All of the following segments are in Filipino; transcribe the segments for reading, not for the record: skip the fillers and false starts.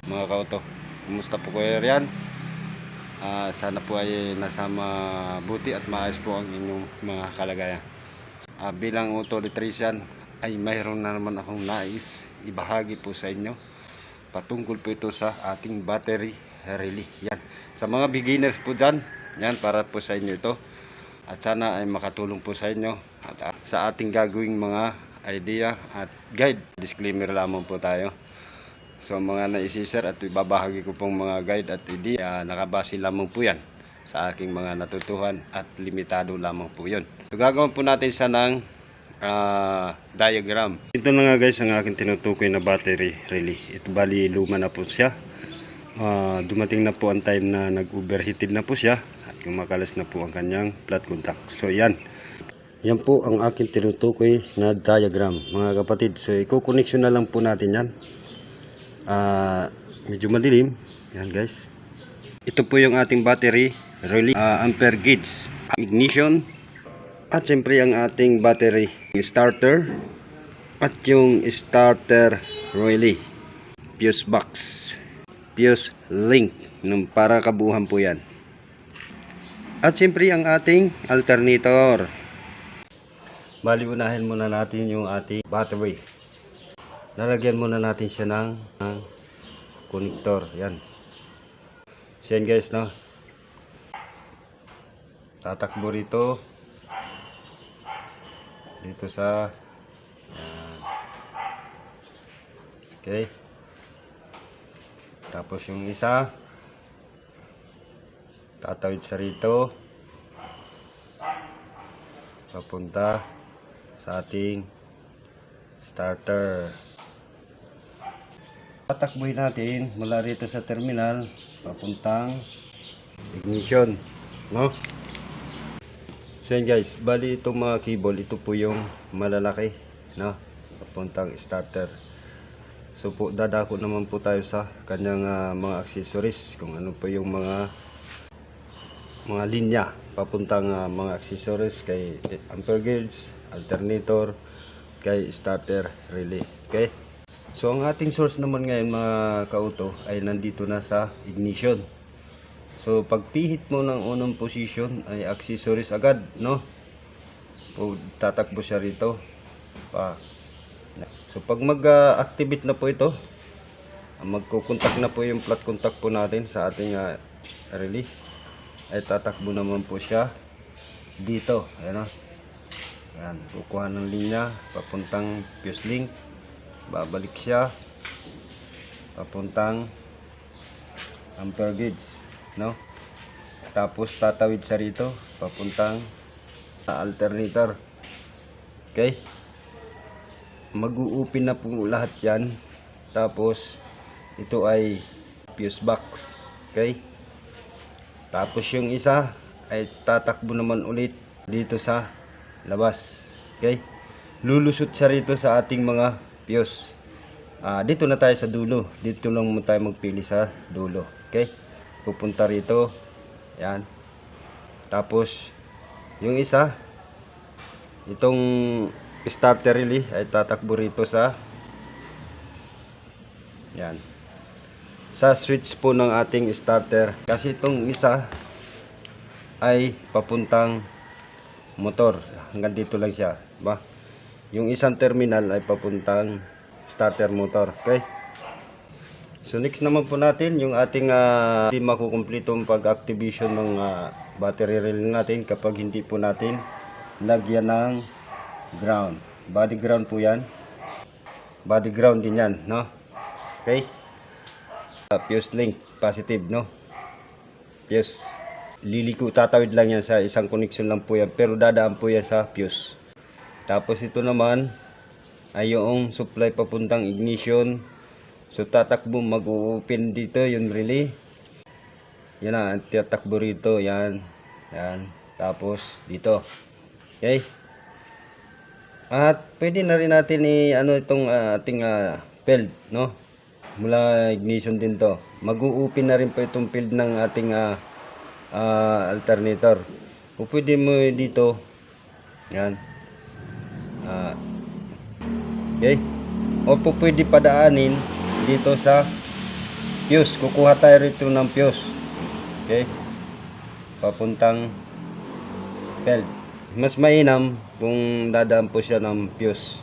Mga kauto, kumusta po kayo riyan? Sana po ay nasa mabuti at maayos po ang inyong mga kalagayan. Bilang auto electrician ay mayroon na naman akong nais ibahagi po sa inyo. Patungkol po ito sa ating battery relay. Yan. Sa mga beginners po dyan, yan, para po sa inyo ito. At sana ay makatulong po sa inyo at sa ating gagawing mga idea at guide. Disclaimer lamang po tayo. So mga naisishare at ibabahagi ko pong mga guide at idea, nakabase lamang po yan sa aking mga natutuhan at limitado lamang po yun. So gagawin po natin siya ng diagram. Ito na nga guys ang aking tinutukoy na battery relay. Ito bali luma na po siya. Dumating na po ang time na nag-overheated na po siya at kumakalas na po ang kanyang flat contact. So yan. Yan po ang aking tinutukoy na diagram mga kapatid. So i-connection na lang po natin yan. Medyo madilim yan guys. Ito po yung ating battery relay, ampere gauge, ignition, at siyempre ang ating battery starter at yung starter relay, fuse box, fuse link nung para kabuuhan po yan, at siyempre ang ating alternator. Bali unahin muna natin yung ating battery. Lalagyan muna natin siya ng connector. Yan. So yan guys, no? Tatakbo rito. Dito sa okay. Tapos yung isa tatawid sa rito. Papunta sa ating starter. Tatakbuhin natin mula rito sa terminal papuntang ignition, no? So yan guys, bali itong mga cable, ito po yung malalaki, no? Papuntang starter. So po dadako naman po tayo sa kanyang mga accessories, kung ano po yung mga linya papuntang mga accessories kay ampere gauge, alternator, kay starter relay. Okay? So ang ating source naman ngayon mga kauto ay nandito na sa ignition. So pagpihit mo ng unang position ay accessories agad, no? Tatakbo siya rito. So pag mag-activate na po ito, magko-contact na po yung flat contact po natin sa ating relay, ay tatakbo naman po siya dito. Ayan, no? Ayan, kukuha ng linya papuntang fuse link. Babalik siya papuntang ampere gauge, no? Tapos tatawid sa rito papuntang alternator. Okay? Mag-uupin na po lahat yan. Tapos ito ay fuse box. Okay? Tapos yung isa ay tatakbo naman ulit dito sa labas. Okay? Lulusot siya rito sa ating mga fuse. Dito na tayo sa dulo. Dito lang mo tayo magpili sa dulo. Okay? Pupunta rito. Yan. Tapos yung isa, itong starter relay ay tatakbo rito sa yan, sa switch po ng ating starter. Kasi itong isa ay papuntang motor. Hanggang dito lang siya, ba? Yung isang terminal ay papuntang starter motor. Okay? So next naman po natin yung ating hindi makukumpleto ang pag-activation ng battery relay natin kapag hindi po natin lagyan ng ground. Body ground po yan. Body ground din yan, no? Okay? Fuse link, positive, no? Fuse. Liliko, tatawid lang yan sa isang connection lang po yan. Pero dadaan po yan sa fuse. Tapos ito naman ay yung supply papuntang ignition. So tatakbo, mag-open dito yung relay. Yan na, tatakbo rito. Yan. Yan. Tapos dito. Okay. At pwede na rin natin itong ating belt, no? mula ignition din to. Mag-u-open na rin po itong field ng ating alternator. O pwede mo dito, yan, okay, o po pwede padaanin dito sa fuse. Kukuha tayo rito ng fuse, okay, papuntang field. Mas mainam kung dadaan po siya ng fuse.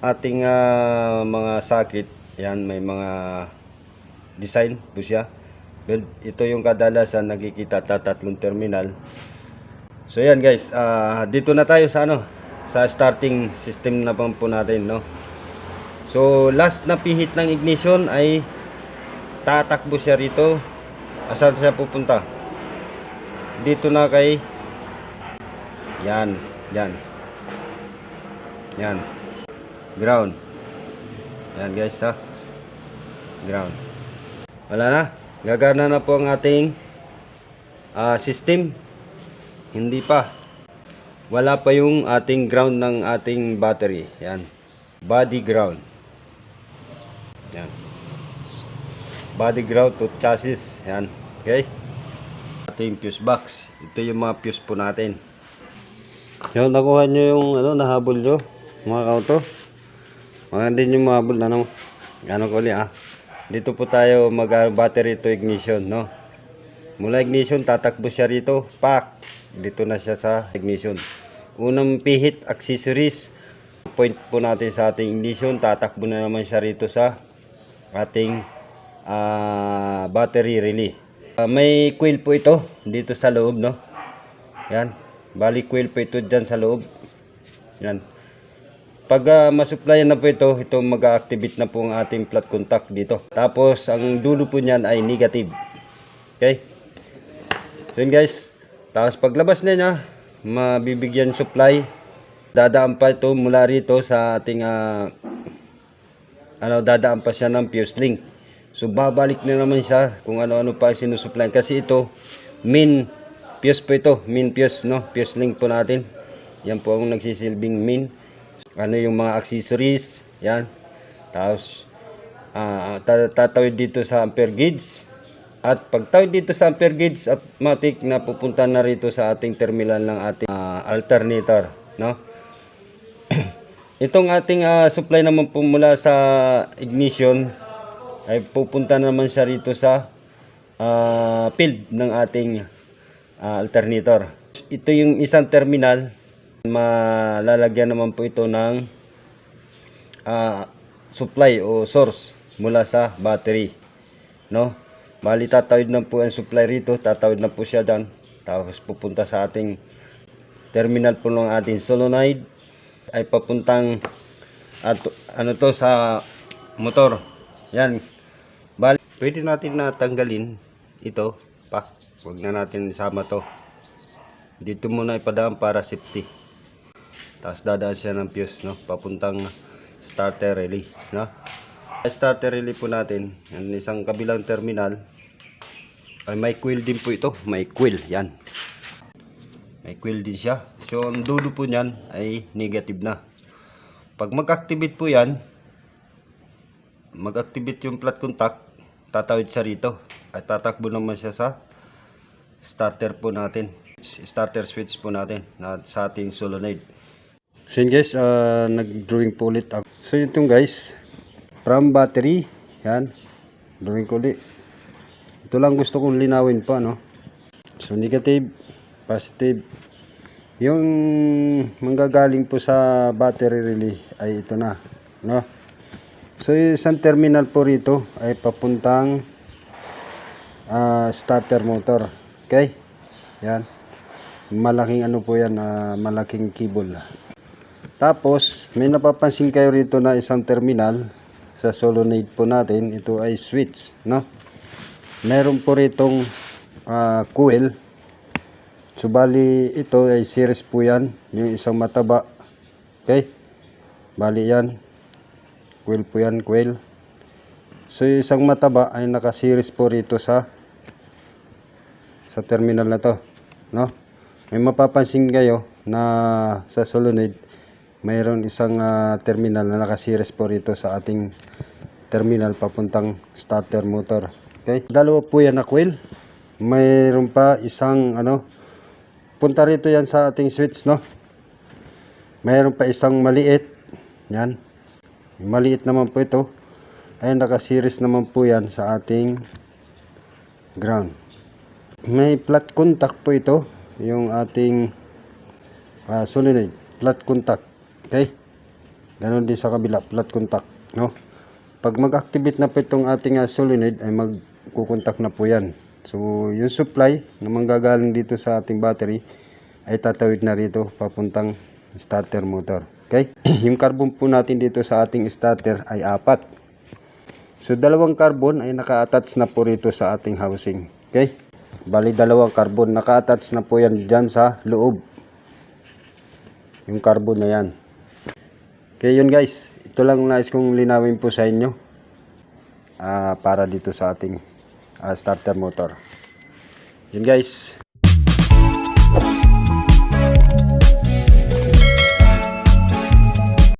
Ating mga socket, yan, may mga design po siya. Well, ito yung kadalasan nakikita tatlong terminal. So yan guys, dito na tayo sa sa starting system na po natin, no. So last na pihit ng ignition ay tatakbo siya rito. Asan siya pupunta? Dito na kay yan ground. Yan guys, ground. Wala na, gagana na po ang ating system. Hindi pa, wala pa yung ating ground ng ating battery. Yan, body ground. Yan, body ground to chassis. Yan, okay. Ating fuse box, ito yung mga fuse po natin. Yung nakuha nyo yung nahabol nyo mga kauto, mga din yung mahabol na ko ulit dito po tayo mag battery to ignition, no. Mula ignition tatakbo siya rito, pak, dito na siya sa ignition. Unang pihit accessories, point po natin sa ating ignition, tatakbo na naman siya rito sa ating battery relay. May coil po ito dito sa loob, no. Yan, bali coil po ito dyan sa loob. Yan, pag masupplyan na po ito mag-activate na po ang ating flat contact dito. Tapos ang dulo po niyan ay negative, okay. So yun guys, tapos paglabas na niya, mabibigyan supply, dadaan pa ito mula rito sa ating dadaan pa siya ng fuse link. So babalik na naman siya kung ano-ano pa sinusupply, kasi ito main fuse po ito, main fuse, no, fuse link po natin. Yan po ang nagsisilbing main. Yung mga accessories, yan. Tapos tatawid dito sa ampere gauge. At pagtawid dito sa ampere gauge, automatic na pupunta na rito sa ating terminal ng ating alternator, no. Itong ating supply naman po mula sa ignition ay pupunta naman siya rito sa field ng ating alternator. Ito yung isang terminal, malalagyan naman po ito ng supply o source mula sa battery, no. Bali tatawid na po ang supply rito, tatawid na po siya dyan, tapos pupunta sa ating terminal po ng ating solenoid, ay papuntang sa motor. Yan, bali pwede natin natanggalin ito, wag na natin isama to dito, muna ipadaan para safety. Tapos dadaan siya ng fuse, no, papuntang starter relay, no. Starter relay po natin, ang isang kabilang terminal ay may coil din po ito, may coil, yan, may coil din siya. So ang dulo po niyan ay negative na. Pag mag-activate po yan, mag-activate yung flat contact, tatawid siya rito at tatakbo naman siya sa starter po natin, starter switch po natin sa ating solenoid. So yun guys, nag-drawing po ulit ako. So itong guys, from battery, yan, drawing ko ulit. Ito lang gusto kong linawin pa, no. So negative, positive. Yung manggagaling po sa battery relay ay ito na, no. So isang terminal po rito ay papuntang starter motor, okay. Yan, malaking po yan, malaking cable. Tapos may napapansin kayo rito na isang terminal sa solenoid po natin, ito ay switch, no. Meron po ritong coil. So bali ito ay series po yan, yung isang mataba, okay. Bali yan, coil po yan, coil. So yung isang mataba ay naka-series po rito sa terminal na to, no. May mapapansin kayo na sa solenoid mayroon isang terminal na naka-series po rito sa ating terminal papuntang starter motor. Okay? Dalawa po yan na coil. Mayroon pa isang punta rito yan sa ating switch, no? Mayroon pa isang maliit. Yan. Maliit naman po ito. Ayan, naka-series naman po yan sa ating ground. May flat contact po ito. Yung ating solenoid. Flat contact. Okay? Ganon din sa kabila. Flat contact. No? Pag mag-activate na po itong ating solenoid ay magkukontak na po yan. So, yung supply na manggagaling dito sa ating battery ay tatawid na rito papuntang starter motor. Okay? Yung carbon po natin dito sa ating starter ay 4. So, dalawang carbon ay naka-attach na po rito sa ating housing. Okay? Bali, dalawang carbon. Naka-attach na po yan dyan sa loob. Yung carbon na yan. Okay, yun guys. Ito lang nais kong linawin po sa inyo. Para dito sa ating starter motor. Yun guys.